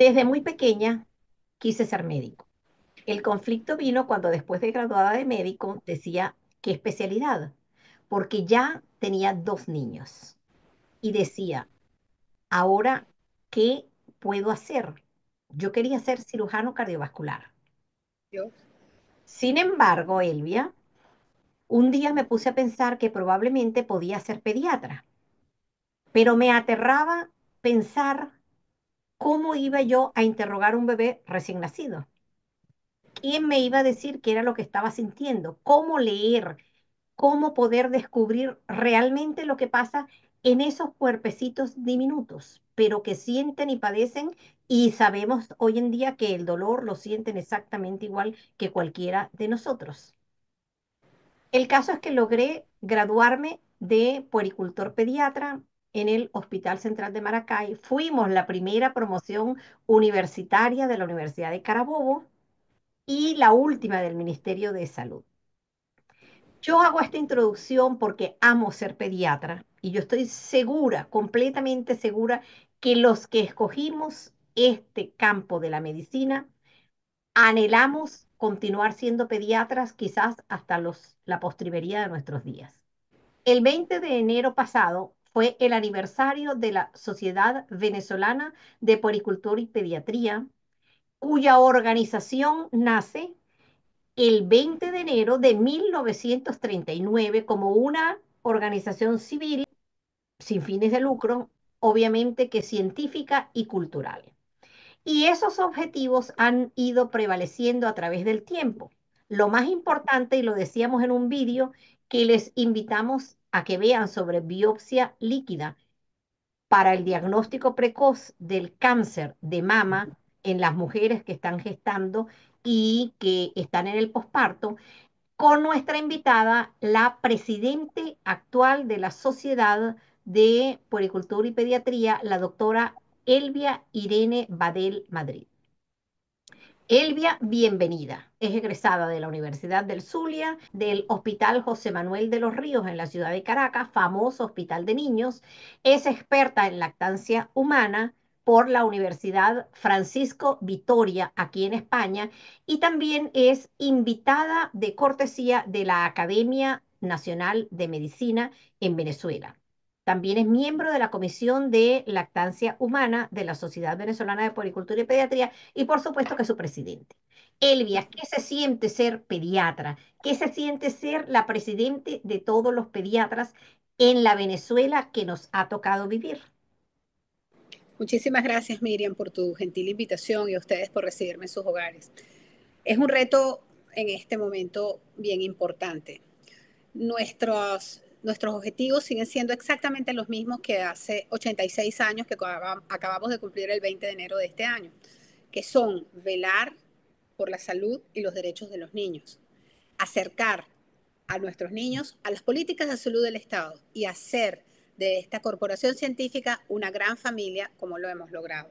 Desde muy pequeña quise ser médico. El conflicto vino cuando después de graduada de médico decía, ¿qué especialidad? Porque ya tenía dos niños y decía, ahora, ¿qué puedo hacer? Yo quería ser cirujano cardiovascular. Yo, Sin embargo, Elvia, un día me puse a pensar que probablemente podía ser pediatra, pero me aterraba pensar cómo iba yo a interrogar a un bebé recién nacido. ¿Quién me iba a decir qué era lo que estaba sintiendo? ¿Cómo leer? ¿Cómo poder descubrir realmente lo que pasa en esos cuerpecitos diminutos, pero que sienten y padecen? Y sabemos hoy en día que el dolor lo sienten exactamente igual que cualquiera de nosotros. El caso es que logré graduarme de puericultor pediatra en el Hospital Central de Maracay. Fuimos la primera promoción universitaria de la Universidad de Carabobo y la última del Ministerio de Salud. Yo hago esta introducción porque amo ser pediatra y yo estoy segura, completamente segura, que los que escogimos este campo de la medicina anhelamos continuar siendo pediatras quizás hasta la postrimería de nuestros días. El 20 de enero pasado fue el aniversario de la Sociedad Venezolana de Puericultura y Pediatría, cuya organización nace el 20 de enero de 1939 como una organización civil sin fines de lucro, obviamente que científica y cultural. Y esos objetivos han ido prevaleciendo a través del tiempo. Lo más importante, y lo decíamos en un vídeo que les invitamos a que vean sobre biopsia líquida para el diagnóstico precoz del cáncer de mama en las mujeres que están gestando y que están en el posparto, con nuestra invitada, la presidente actual de la Sociedad de Puericultura y Pediatría, la doctora Elvia Irene Badel Madrid. Elvia, bienvenida. Es egresada de la Universidad del Zulia, del Hospital José Manuel de los Ríos en la ciudad de Caracas, famoso hospital de niños. Es experta en lactancia humana por la Universidad Francisco Vitoria, aquí en España, y también es invitada de cortesía de la Academia Nacional de Medicina en Venezuela. También es miembro de la Comisión de Lactancia Humana de la Sociedad Venezolana de Puericultura y Pediatría y por supuesto que es su presidente. Elvia, ¿qué se siente ser pediatra? ¿Qué se siente ser la presidente de todos los pediatras en la Venezuela que nos ha tocado vivir? muchísimas gracias, Miriam, por tu gentil invitación y a ustedes por recibirme en sus hogares. Es un reto en este momento bien importante. Nuestros objetivos siguen siendo exactamente los mismos que hace 86 años que acabamos de cumplir el 20 de enero de este año, que son velar por la salud y los derechos de los niños, acercar a nuestros niños a las políticas de salud del Estado y hacer de esta corporación científica una gran familia como lo hemos logrado.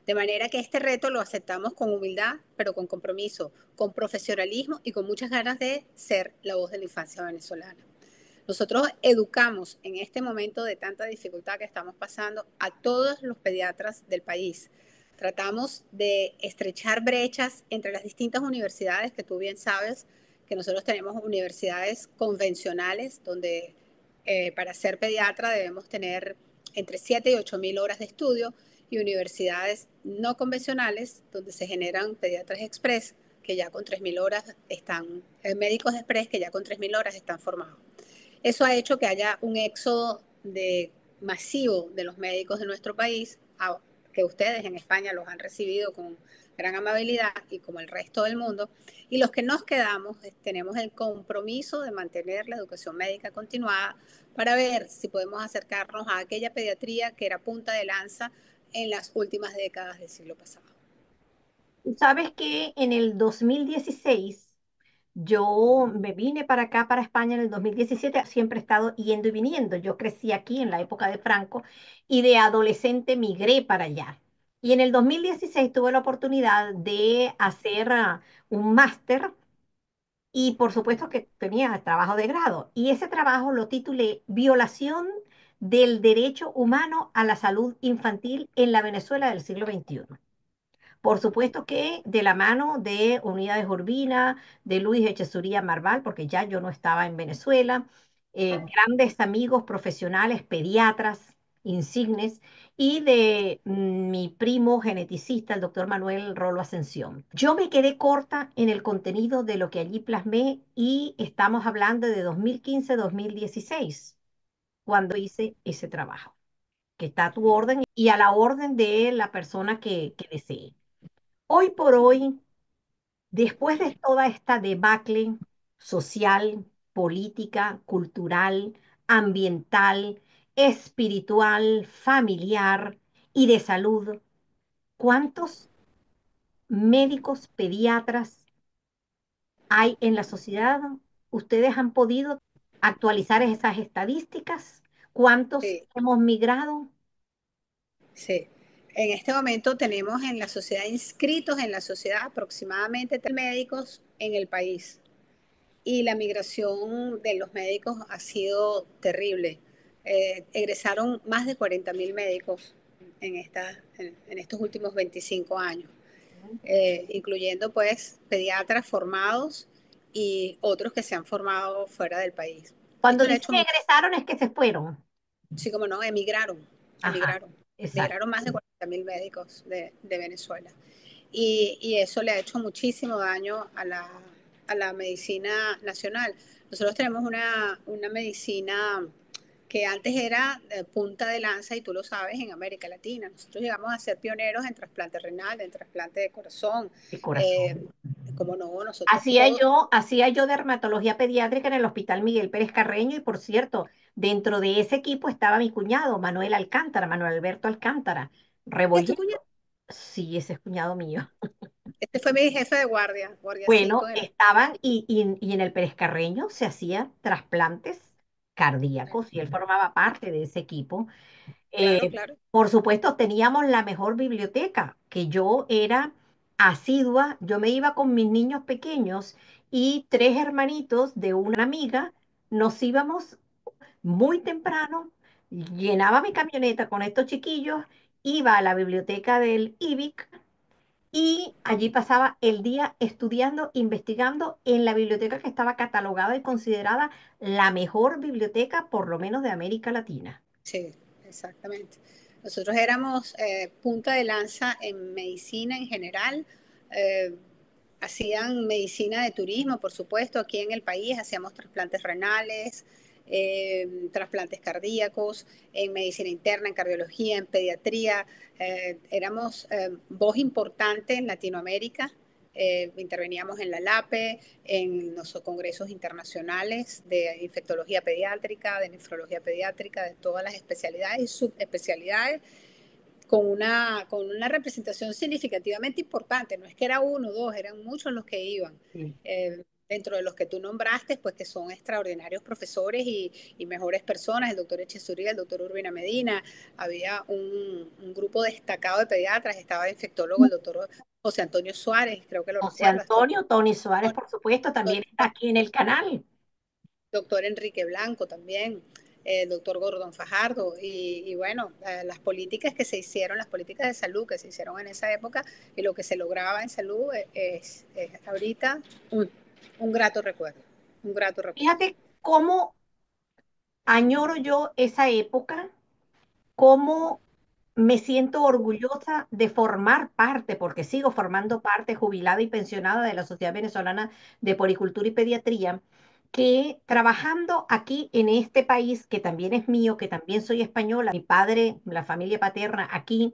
De manera que este reto lo aceptamos con humildad, pero con compromiso, con profesionalismo y con muchas ganas de ser la voz de la infancia venezolana. Nosotros educamos en este momento de tanta dificultad que estamos pasando a todos los pediatras del país. Tratamos de estrechar brechas entre las distintas universidades, que tú bien sabes que nosotros tenemos universidades convencionales donde para ser pediatra debemos tener entre 7 y 8 mil horas de estudio y universidades no convencionales donde se generan pediatras express que ya con 3.000 horas están, médicos express que ya con 3.000 horas están formados. Eso ha hecho que haya un éxodo masivo de los médicos de nuestro país, que ustedes en España los han recibido con gran amabilidad y como el resto del mundo. Y los que nos quedamos tenemos el compromiso de mantener la educación médica continuada para ver si podemos acercarnos a aquella pediatría que era punta de lanza en las últimas décadas del siglo pasado. Tú sabes que en el 2016 yo me vine para acá, para España en el 2017, siempre he estado yendo y viniendo. Yo crecí aquí en la época de Franco y de adolescente migré para allá. Y en el 2016 tuve la oportunidad de hacer un máster y por supuesto que tenía trabajo de grado. Y ese trabajo lo titulé Violación del derecho humano a la salud infantil en la Venezuela del siglo XXI. Por supuesto que de la mano de Unidades Urbina, de Luis Echezuría Marval, porque ya yo no estaba en Venezuela, grandes amigos profesionales, pediatras insignes, y de mi primo geneticista, el doctor Manuel Rolo Ascensión. Yo me quedé corta en el contenido de lo que allí plasmé y estamos hablando de 2015-2016, cuando hice ese trabajo, que está a tu orden y a la orden de la persona que desee. Hoy por hoy, después de toda esta debacle social, política, cultural, ambiental, espiritual, familiar y de salud, ¿cuántos médicos pediatras hay en la sociedad? ¿Ustedes han podido actualizar esas estadísticas? ¿Cuántos Sí, hemos migrado? sí. En este momento tenemos en la sociedad inscritos en la sociedad aproximadamente 3 médicos en el país. Y la migración de los médicos ha sido terrible. Egresaron más de 40.000 médicos en estos últimos 25 años, incluyendo pues pediatras formados y otros que se han formado fuera del país. Cuando Esto le ha dicen hecho que mucho, egresaron es que se fueron. sí como no, emigraron, Ajá, emigraron, exacto. emigraron más de 40.000 médicos de Venezuela. Y eso le ha hecho muchísimo daño a la medicina nacional. Nosotros tenemos una medicina que antes era punta de lanza, y tú lo sabes, en América Latina. Nosotros llegamos a ser pioneros en trasplante renal, en trasplante de corazón. El Eh, corazón. Como no, nosotros todo, Hacía yo dermatología pediátrica en el Hospital Miguel Pérez Carreño y por cierto, dentro de ese equipo estaba mi cuñado, Manuel Alcántara, Manuel Alberto Alcántara, ¿es tu Rebolledo. cuñado? Sí, ese es cuñado mío. Este fue mi jefe de guardia, guardia 5 Bueno, en el estaban y en el Pérez Carreño se hacían trasplantes cardíacos y él formaba parte de ese equipo. claro, Eh, claro. por supuesto, teníamos la mejor biblioteca, que yo era asidua, yo me iba con mis niños pequeños y tres hermanitos de una amiga, nos íbamos muy temprano, llenaba mi camioneta con estos chiquillos, iba a la biblioteca del IBIC y allí pasaba el día estudiando, investigando en la biblioteca que estaba catalogada y considerada la mejor biblioteca, por lo menos de América Latina. Sí, exactamente. Nosotros éramos punta de lanza en medicina en general. eh, Hacían medicina de turismo, por supuesto, aquí en el país hacíamos trasplantes renales, trasplantes cardíacos, en medicina interna, en cardiología, en pediatría. Éramos voz importante en Latinoamérica. Interveníamos en la LAPE, en los congresos internacionales de infectología pediátrica, de nefrología pediátrica, de todas las especialidades y subespecialidades, con una representación significativamente importante. No es que era uno o dos, eran muchos los que iban. Sí. Dentro de los que tú nombraste, pues que son extraordinarios profesores y mejores personas, el doctor Echezuría, el doctor Urbina Medina, había un grupo destacado de pediatras, estaba el infectólogo, el doctor José Antonio Suárez, creo que lo José recuerdas, Antonio, Tony Suárez, por supuesto, también está aquí en el canal. doctor Enrique Blanco también, el doctor Gordon Fajardo, y bueno, las políticas que se hicieron, las políticas de salud que se hicieron en esa época y lo que se lograba en salud es ahorita un grato recuerdo, un grato recuerdo. Fíjate cómo añoro yo esa época, cómo me siento orgullosa de formar parte, porque sigo formando parte jubilada y pensionada de la Sociedad Venezolana de Poricultura y Pediatría, que trabajando aquí en este país, que también es mío, que también soy española, mi padre, la familia paterna aquí,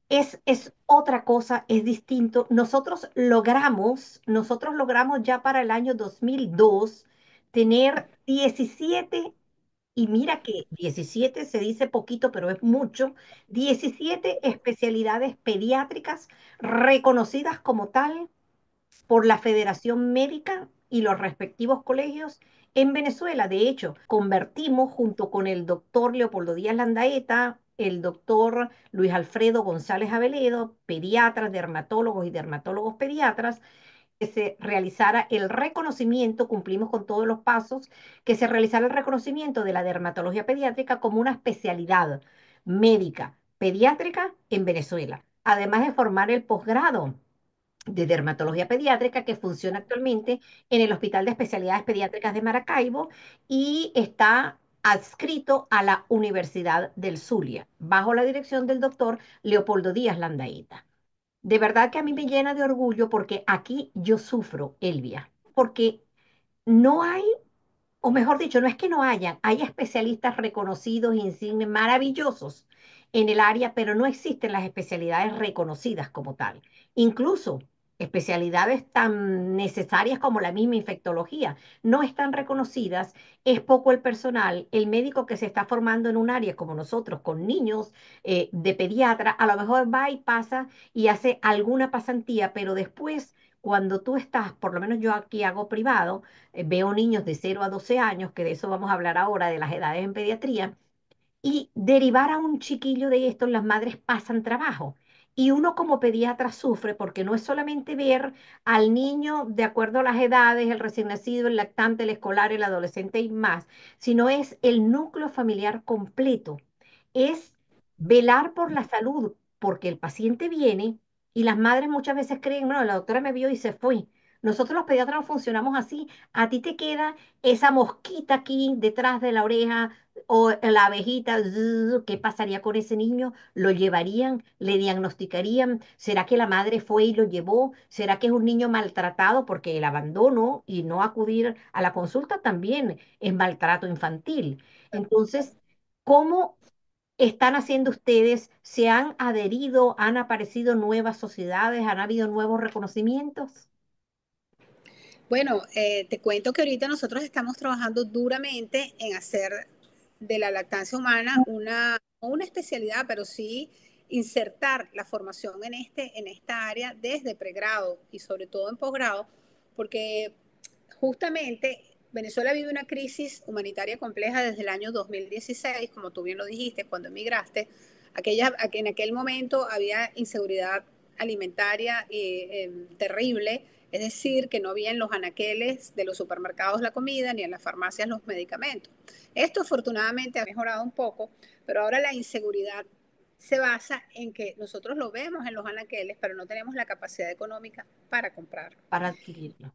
es otra cosa, es distinto. Nosotros logramos ya para el año 2002 tener 17, y mira que 17 se dice poquito, pero es mucho, 17 especialidades pediátricas reconocidas como tal por la Federación Médica y los respectivos colegios en Venezuela. De hecho, convertimos junto con el doctor Leopoldo Díaz Landaeta, el doctor Luis Alfredo González Aveledo, pediatras, dermatólogos y dermatólogos pediatras, que se realizara el reconocimiento, cumplimos con todos los pasos, que se realizara el reconocimiento de la dermatología pediátrica como una especialidad médica pediátrica en Venezuela. además de formar el posgrado de dermatología pediátrica que funciona actualmente en el Hospital de Especialidades Pediátricas de Maracaibo y está adscrito a la Universidad del Zulia, bajo la dirección del doctor Leopoldo Díaz Landaeta. De verdad que a mí me llena de orgullo porque aquí yo sufro, Elvia, porque no hay, o mejor dicho, no es que no hayan, hay especialistas reconocidos, insignes, maravillosos en el área, pero no existen las especialidades reconocidas como tal. Incluso especialidades tan necesarias como la misma infectología no están reconocidas, es poco el personal, el médico que se está formando en un área como nosotros, con niños de pediatra, a lo mejor va y pasa y hace alguna pasantía, pero después, cuando tú estás, por lo menos yo aquí hago privado, veo niños de 0 a 12 años, que de eso vamos a hablar ahora, de las edades en pediatría, y derivar a un chiquillo de esto, las madres pasan trabajo. Y uno como pediatra sufre porque no es solamente ver al niño de acuerdo a las edades, el recién nacido, el lactante, el escolar, el adolescente y más, sino es el núcleo familiar completo. Es velar por la salud, porque el paciente viene y las madres muchas veces creen, bueno, la doctora me vio y se fue. Nosotros los pediatras no funcionamos así. A ti te queda esa mosquita aquí detrás de la oreja o la abejita, zzz, ¿qué pasaría con ese niño? ¿Lo llevarían? ¿Le diagnosticarían? ¿Será que la madre fue y lo llevó? ¿Será que es un niño maltratado? Porque el abandono y no acudir a la consulta también es maltrato infantil. Entonces, ¿cómo están haciendo ustedes? ¿Se han adherido? ¿Han aparecido nuevas sociedades? ¿Han habido nuevos reconocimientos? Bueno, te cuento que ahorita nosotros estamos trabajando duramente en hacer de la lactancia humana no una especialidad, pero sí insertar la formación en esta área desde pregrado y sobre todo en posgrado, porque justamente Venezuela vive una crisis humanitaria compleja desde el año 2016, como tú bien lo dijiste, cuando emigraste. En aquel momento había inseguridad alimentaria terrible, es decir, que no había en los anaqueles de los supermercados la comida ni en las farmacias los medicamentos. Esto afortunadamente ha mejorado un poco, pero ahora la inseguridad se basa en que nosotros lo vemos en los anaqueles, pero no tenemos la capacidad económica para comprarlo. Para adquirirlo.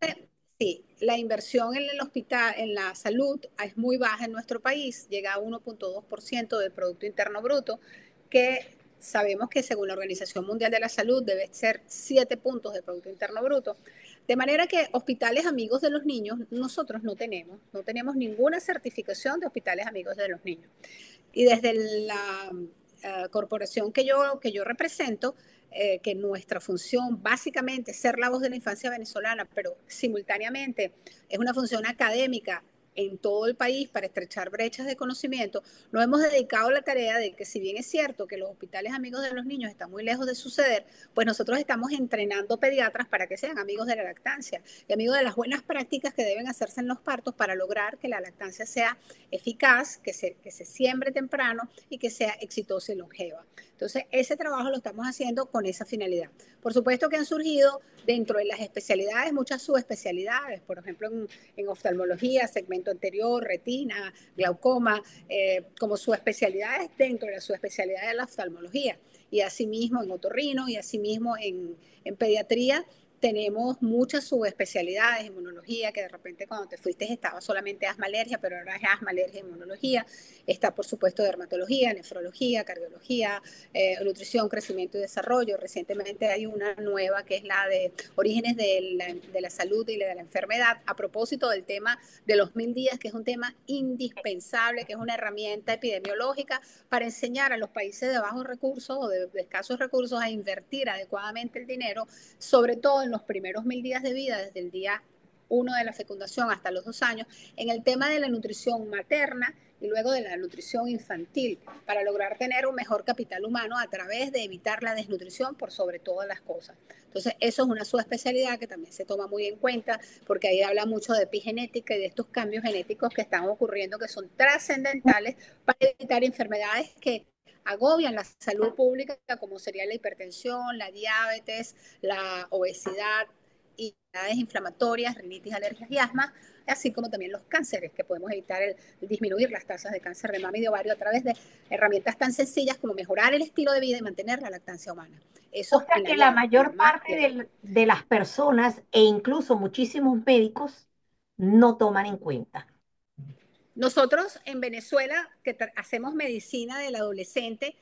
Sí, la inversión en el hospital, en la salud, es muy baja en nuestro país, llega a 1,2% del Producto Interno Bruto, que sabemos que según la Organización Mundial de la Salud debe ser 7 puntos del Producto Interno Bruto. De manera que hospitales amigos de los niños nosotros no tenemos ninguna certificación de hospitales amigos de los niños. Y desde la corporación que yo represento, que nuestra función básicamente es ser la voz de la infancia venezolana, pero simultáneamente es una función académica en todo el país para estrechar brechas de conocimiento, nos hemos dedicado a la tarea de que si bien es cierto que los hospitales amigos de los niños están muy lejos de suceder, pues nosotros estamos entrenando pediatras para que sean amigos de la lactancia y amigos de las buenas prácticas que deben hacerse en los partos para lograr que la lactancia sea eficaz, que se siembre temprano y que sea exitosa y longeva. Entonces, ese trabajo lo estamos haciendo con esa finalidad. Por supuesto que han surgido dentro de las especialidades muchas subespecialidades, por ejemplo, en oftalmología, segmento anterior, retina, glaucoma, como subespecialidades dentro de la subespecialidad de la oftalmología. Y asimismo en otorrino y asimismo en pediatría tenemos muchas subespecialidades, inmunología, que de repente cuando te fuiste estaba solamente asma alergia, pero ahora es asma, alergia, inmunología. Está, por supuesto, dermatología, nefrología, cardiología, nutrición, crecimiento y desarrollo. Recientemente hay una nueva que es la de orígenes de la salud y de la enfermedad, a propósito del tema de los 1000 días, que es un tema indispensable, que es una herramienta epidemiológica para enseñar a los países de bajos recursos o de escasos recursos a invertir adecuadamente el dinero, sobre todo en los primeros 1000 días de vida, desde el día 1 de la fecundación hasta los 2 años, en el tema de la nutrición materna y luego de la nutrición infantil, para lograr tener un mejor capital humano a través de evitar la desnutrición por sobre todas las cosas. Entonces, eso es una subespecialidad que también se toma muy en cuenta, porque ahí habla mucho de epigenética y de estos cambios genéticos que están ocurriendo, que son trascendentales para evitar enfermedades que agobian la salud pública, como sería la hipertensión, la diabetes, la obesidad, y enfermedades inflamatorias, rinitis, alergias y asma, así como también los cánceres, que podemos evitar disminuir las tasas de cáncer de mama y de ovario a través de herramientas tan sencillas como mejorar el estilo de vida y mantener la lactancia humana. O Eso sea en la que la diana, en la mayor más parte diana. de las personas e incluso muchísimos médicos no toman en cuenta. Nosotros en Venezuela, que hacemos medicina del adolescente,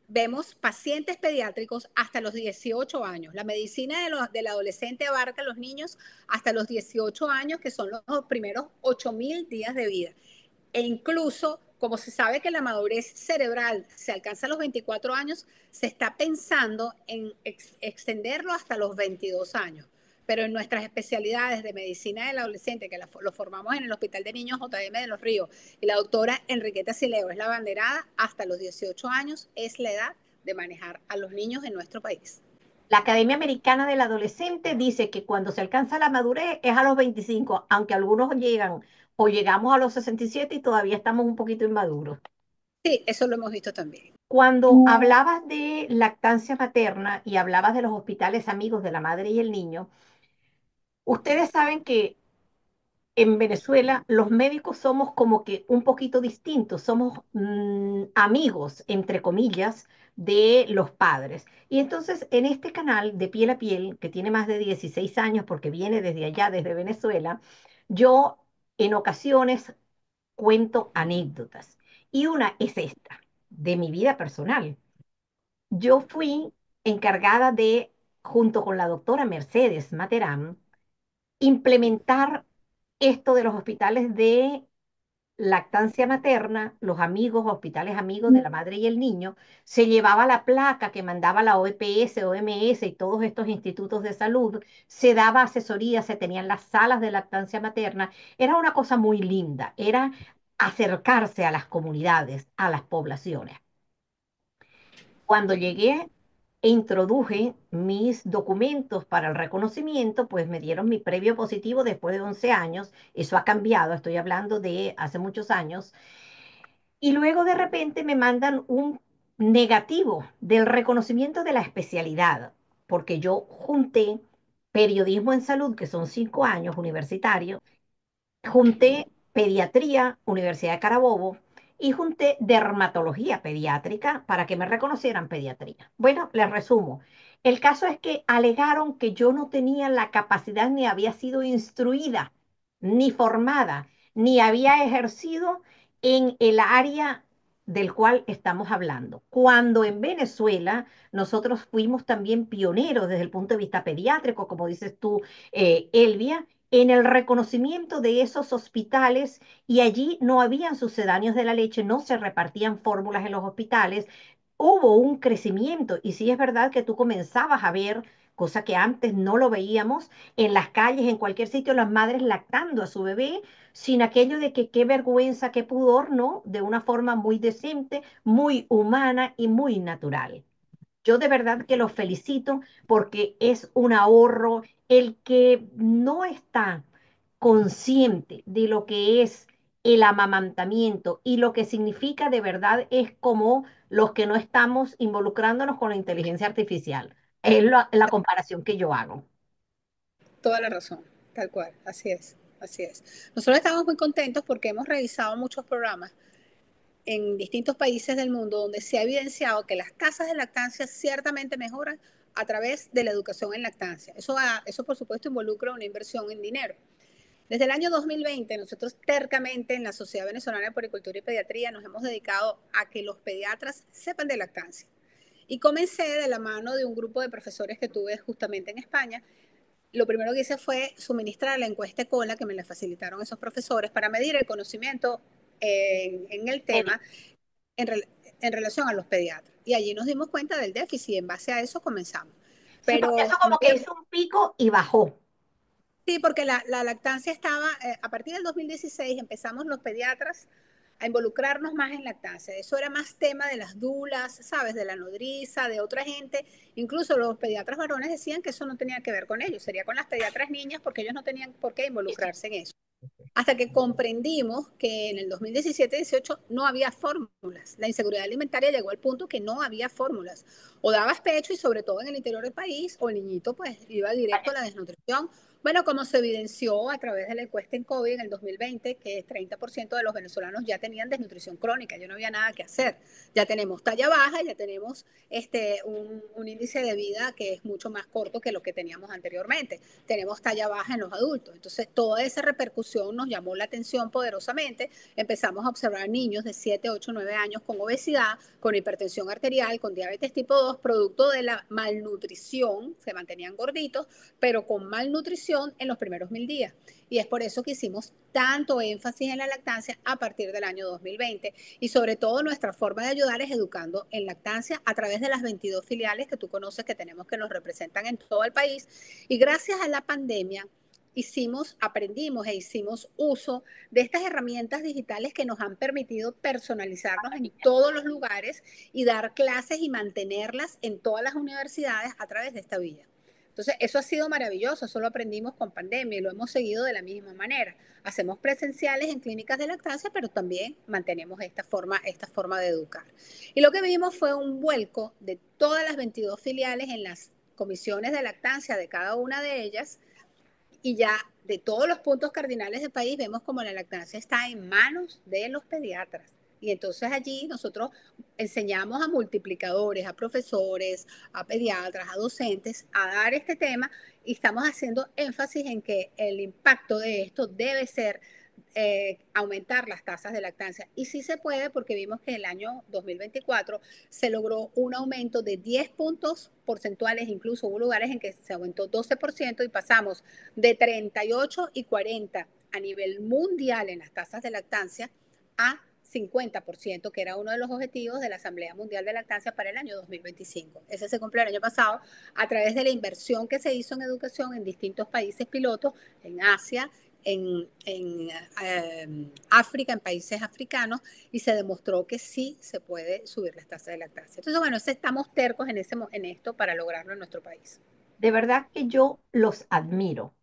vemos pacientes pediátricos hasta los 18 años. La medicina del adolescente abarca a los niños hasta los 18 años, que son los primeros 8.000 días de vida. E incluso, como se sabe que la madurez cerebral se alcanza a los 24 años, se está pensando en extenderlo hasta los 22 años. Pero en nuestras especialidades de medicina del adolescente, que lo formamos en el Hospital de Niños JM de los Ríos, y la doctora Enriqueta Sileo es la banderada, hasta los 18 años es la edad de manejar a los niños en nuestro país. La Academia Americana del Adolescente dice que cuando se alcanza la madurez es a los 25, aunque algunos llegan o llegamos a los 67 y todavía estamos un poquito inmaduros. Sí, eso lo hemos visto también. Cuando hablabas de lactancia materna y hablabas de los hospitales amigos de la madre y el niño, ustedes saben que en Venezuela los médicos somos como que un poquito distintos, somos amigos, entre comillas, de los padres. Y entonces en este canal de Piel a Piel, que tiene más de 16 años porque viene desde allá, desde Venezuela, yo en ocasiones cuento anécdotas. Y una es esta, de mi vida personal. Yo fui encargada de, junto con la doctora Mercedes Materán, implementar esto de los hospitales de lactancia materna, los amigos, hospitales amigos de la madre y el niño, se llevaba la placa que mandaba la OPS, OMS y todos estos institutos de salud, se daba asesoría, se tenían las salas de lactancia materna, era una cosa muy linda, era acercarse a las comunidades, a las poblaciones. Cuando llegué e introduje mis documentos para el reconocimiento, pues me dieron mi previo positivo después de 11 años. Eso ha cambiado, estoy hablando de hace muchos años. Y luego de repente me mandan un negativo del reconocimiento de la especialidad, porque yo junté periodismo en salud, que son 5 años universitarios, junté pediatría, Universidad de Carabobo, y junté dermatología pediátrica para que me reconocieran pediatría. Bueno, les resumo. El caso es que alegaron que yo no tenía la capacidad ni había sido instruida, ni formada, ni había ejercido en el área del cual estamos hablando. Cuando en Venezuela nosotros fuimos también pioneros desde el punto de vista pediátrico, como dices tú, Elvia, en el reconocimiento de esos hospitales y allí no habían sucedáneos de la leche, no se repartían fórmulas en los hospitales, hubo un crecimiento y sí es verdad que tú comenzabas a ver, cosa que antes no lo veíamos, en las calles, en cualquier sitio, las madres lactando a su bebé sin aquello de que qué vergüenza, qué pudor, ¿no? De una forma muy decente, muy humana y muy natural. Yo de verdad que los felicito porque es un ahorro. El que no está consciente de lo que es el amamantamiento y lo que significa de verdad es como los que no estamos involucrándonos con la inteligencia artificial. Es la comparación que yo hago. Toda la razón, tal cual, así es, así es. Nosotros estamos muy contentos porque hemos revisado muchos programas en distintos países del mundo donde se ha evidenciado que las tasas de lactancia ciertamente mejoran a través de la educación en lactancia. Eso por supuesto involucra una inversión en dinero. Desde el año 2020, nosotros tercamente en la Sociedad Venezolana de Puericultura y Pediatría nos hemos dedicado a que los pediatras sepan de lactancia. Y comencé de la mano de un grupo de profesores que tuve justamente en España. Lo primero que hice fue suministrar la encuesta COLA que me la facilitaron esos profesores para medir el conocimiento en el tema en, re, en, relación a los pediatras. Y allí nos dimos cuenta del déficit y en base a eso comenzamos. Sí, porque eso Pero como que hizo un pico y bajó. sí, porque la lactancia estaba, a partir del 2016 empezamos los pediatras a involucrarnos más en lactancia. Eso era más tema de las dulas, ¿sabes? De la nodriza, de otra gente. Incluso los pediatras varones decían que eso no tenía que ver con ellos, sería con las pediatras niñas porque ellos no tenían por qué involucrarse en eso. hasta que comprendimos que en el 2017-18 no había fórmulas. La inseguridad alimentaria llegó al punto que no había fórmulas. O dabas pecho y sobre todo en el interior del país, o el niñito pues iba directo a la desnutrición. Bueno, como se evidenció a través de la encuesta en COVID en el 2020, que 30% de los venezolanos ya tenían desnutrición crónica, ya no había nada que hacer. Ya tenemos talla baja, ya tenemos un índice de vida que es mucho más corto que lo que teníamos anteriormente. Tenemos talla baja en los adultos. Entonces, toda esa repercusión nos llamó la atención poderosamente. Empezamos a observar niños de 7, 8, 9 años con obesidad, con hipertensión arterial, con diabetes tipo 2, producto de la malnutrición, se mantenían gorditos, pero con malnutrición en los primeros 1000 días. Y es por eso que hicimos tanto énfasis en la lactancia a partir del año 2020. Y sobre todo nuestra forma de ayudar es educando en lactancia a través de las 22 filiales que tú conoces que tenemos que nos representan en todo el país. Y gracias a la pandemia aprendimos e hicimos uso de estas herramientas digitales que nos han permitido personalizarnos en todos los lugares y dar clases y mantenerlas en todas las universidades a través de esta vía. Entonces, eso ha sido maravilloso, eso lo aprendimos con pandemia y lo hemos seguido de la misma manera. Hacemos presenciales en clínicas de lactancia, pero también mantenemos esta forma de educar. Y lo que vimos fue un vuelco de todas las 22 filiales en las comisiones de lactancia de cada una de ellas y ya de todos los puntos cardinales del país vemos como la lactancia está en manos de los pediatras. Y entonces allí nosotros enseñamos a multiplicadores, a profesores, a pediatras, a docentes a dar este tema y estamos haciendo énfasis en que el impacto de esto debe ser aumentar las tasas de lactancia. Y sí se puede porque vimos que el año 2024 se logró un aumento de 10 puntos porcentuales, incluso hubo lugares en que se aumentó 12% y pasamos de 38 y 40 a nivel mundial en las tasas de lactancia a 50%, que era uno de los objetivos de la Asamblea Mundial de Lactancia para el año 2025. Ese se cumplió el año pasado a través de la inversión que se hizo en educación en distintos países pilotos, en Asia, África, en países africanos, y se demostró que sí se puede subir las tasas de lactancia. Entonces, bueno, estamos tercos en esto para lograrlo en nuestro país. De verdad que yo los admiro.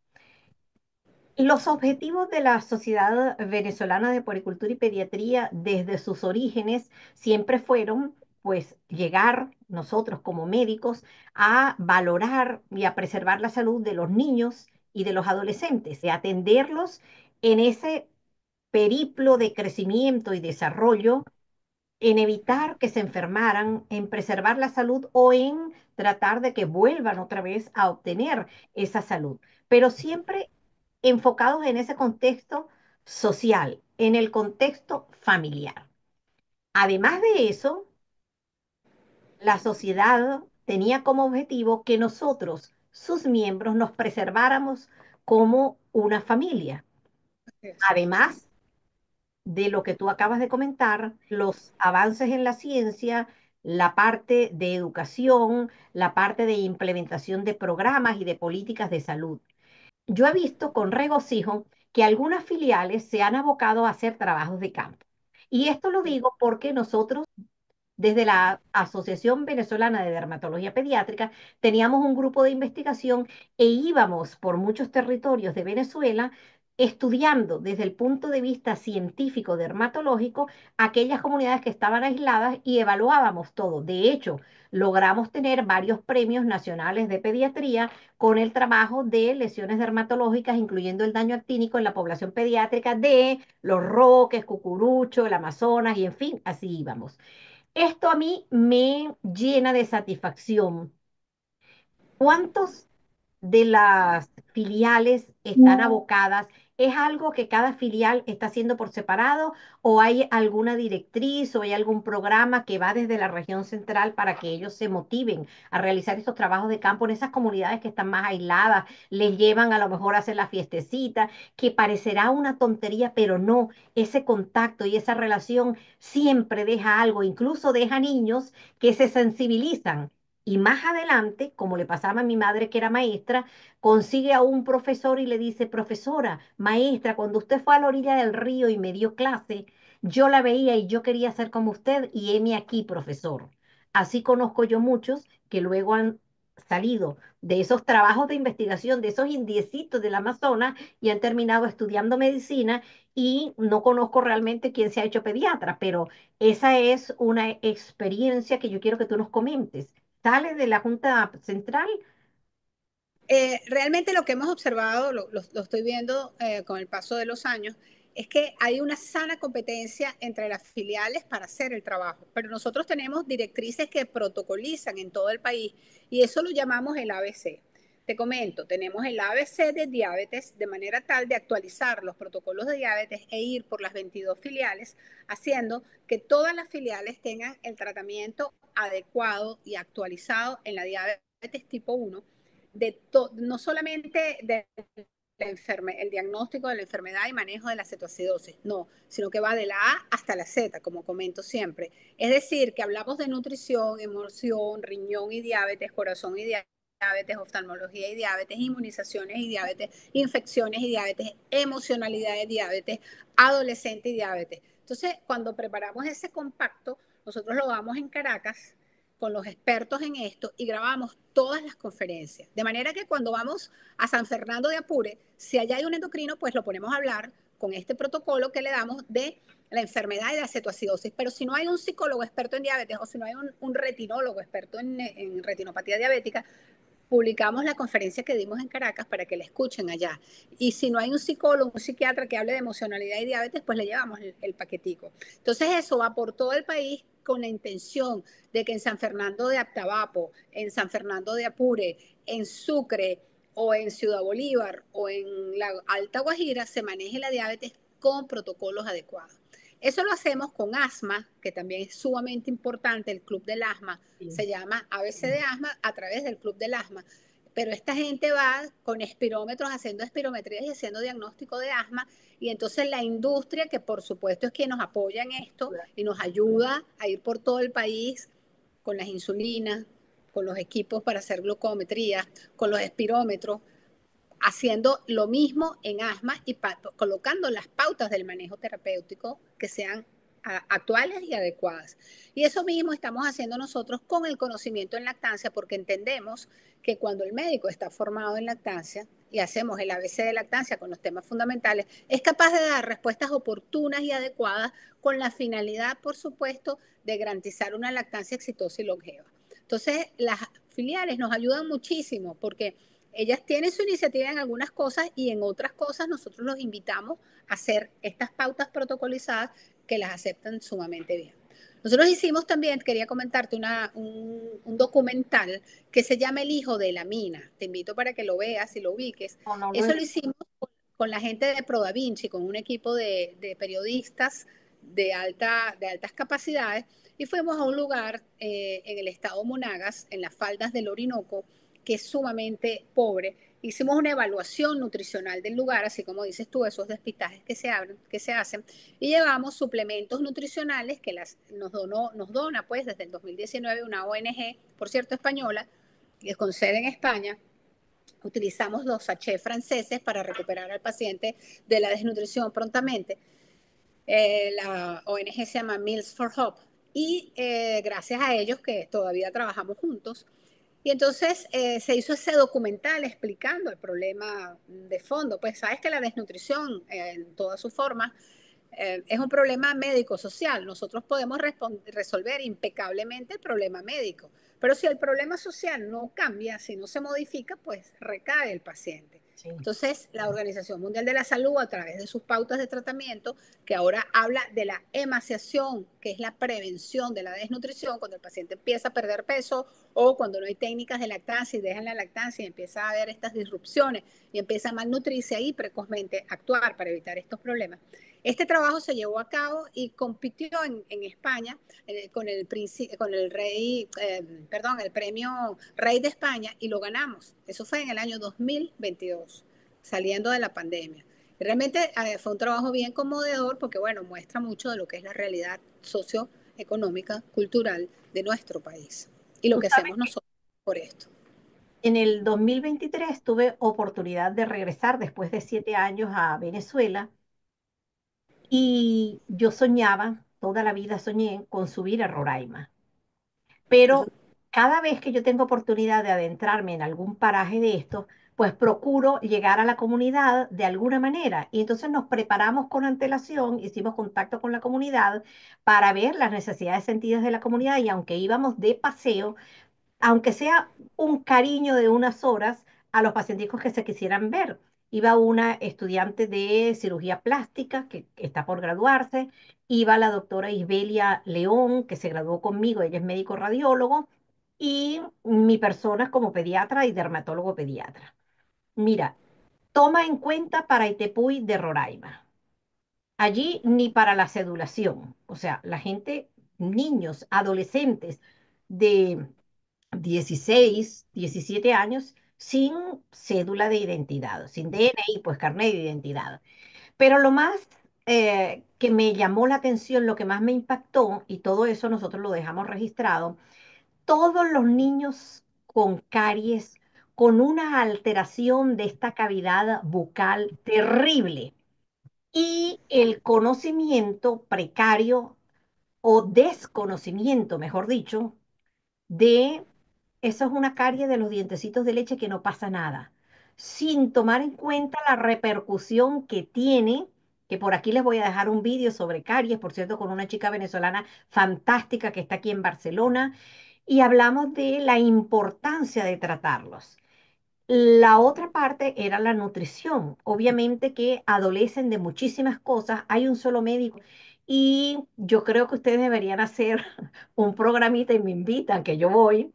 Los objetivos de la Sociedad Venezolana de Puericultura y Pediatría desde sus orígenes siempre fueron, pues, llegar nosotros como médicos a valorar y a preservar la salud de los niños y de los adolescentes, de atenderlos en ese periplo de crecimiento y desarrollo, en evitar que se enfermaran, en preservar la salud o en tratar de que vuelvan otra vez a obtener esa salud, pero siempre enfocados en ese contexto social, en el contexto familiar. Además de eso, la sociedad tenía como objetivo que nosotros, sus miembros, nos preserváramos como una familia. Además de lo que tú acabas de comentar, los avances en la ciencia, la parte de educación, la parte de implementación de programas y de políticas de salud. Yo he visto con regocijo que algunas filiales se han abocado a hacer trabajos de campo. Y esto lo digo porque nosotros desde la Asociación Venezolana de Dermatología Pediátrica teníamos un grupo de investigación e íbamos por muchos territorios de Venezuela estudiando desde el punto de vista científico dermatológico aquellas comunidades que estaban aisladas y evaluábamos todo. De hecho, logramos tener varios premios nacionales de pediatría con el trabajo de lesiones dermatológicas, incluyendo el daño actínico en la población pediátrica de Los Roques, Cucurucho, el Amazonas y en fin, así íbamos. Esto a mí me llena de satisfacción. ¿Cuántos de las filiales están abocadas? ¿Es algo que cada filial está haciendo por separado o hay alguna directriz o hay algún programa que va desde la región central para que ellos se motiven a realizar estos trabajos de campo en esas comunidades que están más aisladas? Les llevan a lo mejor a hacer la fiestecita, que parecerá una tontería, pero no, ese contacto y esa relación siempre deja algo, incluso deja niños que se sensibilizan y más adelante, como le pasaba a mi madre que era maestra, consigue a un profesor y le dice, profesora, maestra, cuando usted fue a la orilla del río y me dio clase, yo la veía y yo quería ser como usted y heme aquí, profesor. Así conozco yo muchos que luego han salido de esos trabajos de investigación, de esos indiecitos del Amazonas y han terminado estudiando medicina y no conozco realmente quién se ha hecho pediatra, pero esa es una experiencia que yo quiero que tú nos comentes. ¿Sale de la Junta Central? Realmente lo que hemos observado, lo estoy viendo con el paso de los años, es que hay una sana competencia entre las filiales para hacer el trabajo, pero nosotros tenemos directrices que protocolizan en todo el país y eso lo llamamos el ABC. Te comento, tenemos el ABC de diabetes de manera tal de actualizar los protocolos de diabetes e ir por las 22 filiales, haciendo que todas las filiales tengan el tratamiento adecuado y actualizado en la diabetes tipo 1 no solamente de el diagnóstico de la enfermedad y manejo de la cetoacidosis, no, sino que va de la A hasta la Z, como comento siempre. Es decir, que hablamos de nutrición, emoción, riñón y diabetes, corazón y diabetes, oftalmología y diabetes, inmunizaciones y diabetes, infecciones y diabetes, emocionalidad y diabetes, adolescente y diabetes. Entonces, cuando preparamos ese compacto, nosotros lo damos en Caracas con los expertos en esto y grabamos todas las conferencias. De manera que cuando vamos a San Fernando de Apure, si allá hay un endocrino, pues lo ponemos a hablar con este protocolo que le damos de la enfermedad de la cetoacidosis. Pero si no hay un psicólogo experto en diabetes o si no hay un retinólogo experto en retinopatía diabética, publicamos la conferencia que dimos en Caracas para que la escuchen allá. Y si no hay un psicólogo, un psiquiatra que hable de emocionalidad y diabetes, pues le llevamos el paquetico. Entonces eso va por todo el país con la intención de que en San Fernando de Aptabapo, en San Fernando de Apure, en Sucre o en Ciudad Bolívar o en la Alta Guajira se maneje la diabetes con protocolos adecuados. Eso lo hacemos con asma, que también es sumamente importante, el Club del Asma Sí. se llama ABC de Asma a través del Club del Asma. Pero esta gente va con espirómetros haciendo espirometrías y haciendo diagnóstico de asma. Y entonces la industria, que por supuesto es quien nos apoya en esto y nos ayuda a ir por todo el país con las insulinas, con los equipos para hacer glucometría, con los espirómetros, haciendo lo mismo en asma y colocando las pautas del manejo terapéutico que sean actuales y adecuadas. Y eso mismo estamos haciendo nosotros con el conocimiento en lactancia, porque entendemos que cuando el médico está formado en lactancia y hacemos el ABC de lactancia con los temas fundamentales, es capaz de dar respuestas oportunas y adecuadas con la finalidad, por supuesto, de garantizar una lactancia exitosa y longeva. Entonces, las filiales nos ayudan muchísimo porque ellas tienen su iniciativa en algunas cosas y en otras cosas nosotros los invitamos a hacer estas pautas protocolizadas que las aceptan sumamente bien. Nosotros hicimos también, quería comentarte, un documental que se llama El hijo de la mina. Te invito para que lo veas y lo ubiques. No, no lo Eso he- lo hicimos con la gente de ProDaVinci, con un equipo de periodistas de altas capacidades, y fuimos a un lugar en el estado Monagas, en las faldas del Orinoco, que es sumamente pobre. Hicimos una evaluación nutricional del lugar, así como dices tú, esos despistajes que se hacen, y llevamos suplementos nutricionales que nos dona pues desde el 2019 una ONG, por cierto, española, con sede en España. Utilizamos los sachets franceses para recuperar al paciente de la desnutrición prontamente. La ONG se llama Meals for Hope y gracias a ellos que todavía trabajamos juntos. Y entonces se hizo ese documental explicando el problema de fondo. Pues sabes que la desnutrición en todas sus formas es un problema médico-social. Nosotros podemos resolver impecablemente el problema médico, pero si el problema social no cambia, si no se modifica, pues recae el paciente. Sí. Entonces, la Organización Mundial de la Salud, a través de sus pautas de tratamiento, que ahora habla de la emaciación, que es la prevención de la desnutrición, cuando el paciente empieza a perder peso o cuando no hay técnicas de lactancia y dejan la lactancia y empieza a haber estas disrupciones y empieza a malnutrirse ahí precozmente, actuar para evitar estos problemas. Este trabajo se llevó a cabo y compitió en España con el rey, perdón, el premio Rey de España y lo ganamos. Eso fue en el año 2022, saliendo de la pandemia. Y realmente fue un trabajo bien conmovedor porque, bueno, muestra mucho de lo que es la realidad socioeconómica, cultural de nuestro país y lo Tú que sabes hacemos que nosotros por esto. en el 2023 tuve oportunidad de regresar después de 7 años a Venezuela y yo soñaba, toda la vida soñé con subir a Roraima. Pero cada vez que yo tengo oportunidad de adentrarme en algún paraje de estos, pues procuro llegar a la comunidad de alguna manera. Y entonces nos preparamos con antelación, hicimos contacto con la comunidad para ver las necesidades sentidas de la comunidad y aunque íbamos de paseo, aunque sea un cariño de unas horas a los pacienticos que se quisieran ver. Iba una estudiante de cirugía plástica que está por graduarse, iba la doctora Isbelia León, que se graduó conmigo, ella es médico radiólogo, y mi persona como pediatra y dermatólogo pediatra. Mira, toma en cuenta para Itepuy de Roraima. Allí ni para la sedulación, o sea, la gente, niños, adolescentes de 16, 17 años sin cédula de identidad, sin DNI, pues carnet de identidad. Pero lo más que me llamó la atención, lo que más me impactó, y todo eso nosotros lo dejamos registrado, todos los niños con caries, con una alteración de esta cavidad bucal terrible y el conocimiento precario o desconocimiento, mejor dicho, de eso es una carie de los dientecitos de leche que no pasa nada, sin tomar en cuenta la repercusión que tiene, que por aquí les voy a dejar un vídeo sobre caries, por cierto, con una chica venezolana fantástica que está aquí en Barcelona, y hablamos de la importancia de tratarlos. La otra parte era la nutrición. Obviamente que adolecen de muchísimas cosas. Hay un solo médico y yo creo que ustedes deberían hacer un programita y me invitan, que yo voy,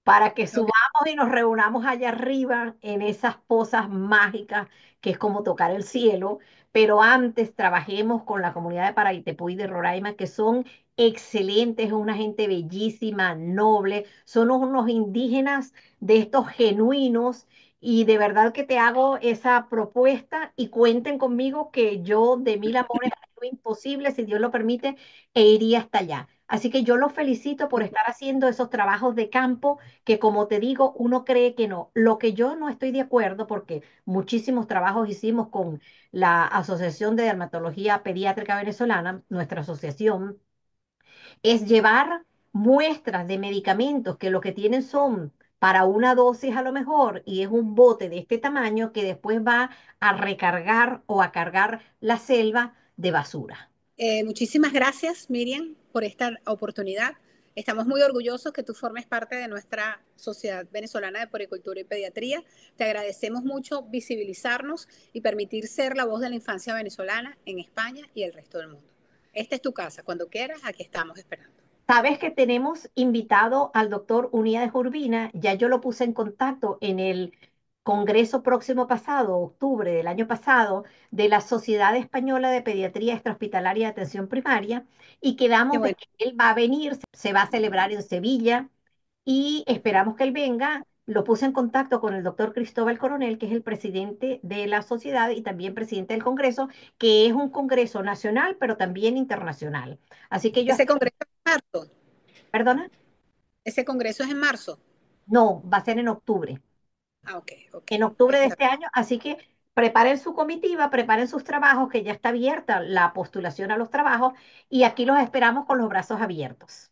para que Ok. subamos y nos reunamos allá arriba en esas pozas mágicas que es como tocar el cielo. Pero antes trabajemos con la comunidad de Paraitepuy de Roraima, que son excelentes, es una gente bellísima, noble, son unos indígenas de estos genuinos y de verdad que te hago esa propuesta y cuenten conmigo que yo de mil amores haré lo imposible, si Dios lo permite, e iría hasta allá. Así que yo los felicito por estar haciendo esos trabajos de campo que, como te digo, uno cree que no. Lo que yo no estoy de acuerdo, porque muchísimos trabajos hicimos con la Asociación de Dermatología Pediátrica Venezolana, nuestra asociación, es llevar muestras de medicamentos que lo que tienen son para una dosis a lo mejor y es un bote de este tamaño que después va a recargar o a cargar la selva de basura. Muchísimas gracias, Miriam, por esta oportunidad. Estamos muy orgullosos que tú formes parte de nuestra Sociedad Venezolana de Poricultura y Pediatría. Te agradecemos mucho visibilizarnos y permitir ser la voz de la infancia venezolana en España y el resto del mundo. Esta es tu casa. Cuando quieras, aquí estamos esperando. Sabes que tenemos invitado al doctor Uníades Urbina, ya yo lo puse en contacto en el congreso próximo pasado, octubre del año pasado, de la Sociedad Española de Pediatría Extrahospitalaria de Atención Primaria, y Qué quedamos de bueno. que él va a venir, se va a celebrar en Sevilla, y esperamos que él venga. Lo puse en contacto con el doctor Cristóbal Coronel, que es el presidente de la sociedad y también presidente del congreso, que es un congreso nacional, pero también internacional. Así que yo Ese espero, congreso es en marzo. perdona. Ese congreso es en marzo. No, va a ser en octubre, Ah, ok, ok. en octubre de Está este año, así que preparen su comitiva, preparen sus trabajos, que ya está abierta la postulación a los trabajos y aquí los esperamos con los brazos abiertos.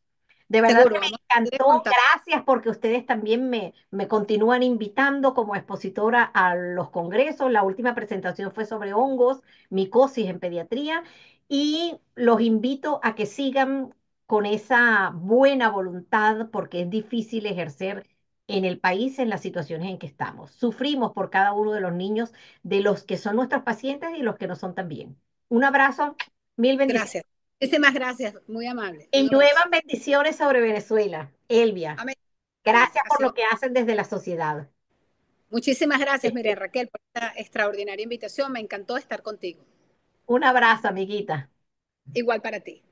De verdad que seguro. me Vamos a seguir en encantó, contacto. gracias porque ustedes también me continúan invitando como expositora a los congresos. La última presentación fue sobre hongos, micosis en pediatría y los invito a que sigan con esa buena voluntad porque es difícil ejercer en el país en las situaciones en que estamos. Sufrimos por cada uno de los niños, de los que son nuestros pacientes y los que no son también. Un abrazo, mil bendiciones. Gracias. Muchísimas gracias. Muy amable. Un Y abrazo. lluevan bendiciones sobre Venezuela. Elvia, Amén. Amén. gracias Ha por lo sido. que hacen desde la sociedad. Muchísimas gracias, Miriam Raquel, por esta extraordinaria invitación. Me encantó estar contigo. Un abrazo, amiguita. Igual para ti.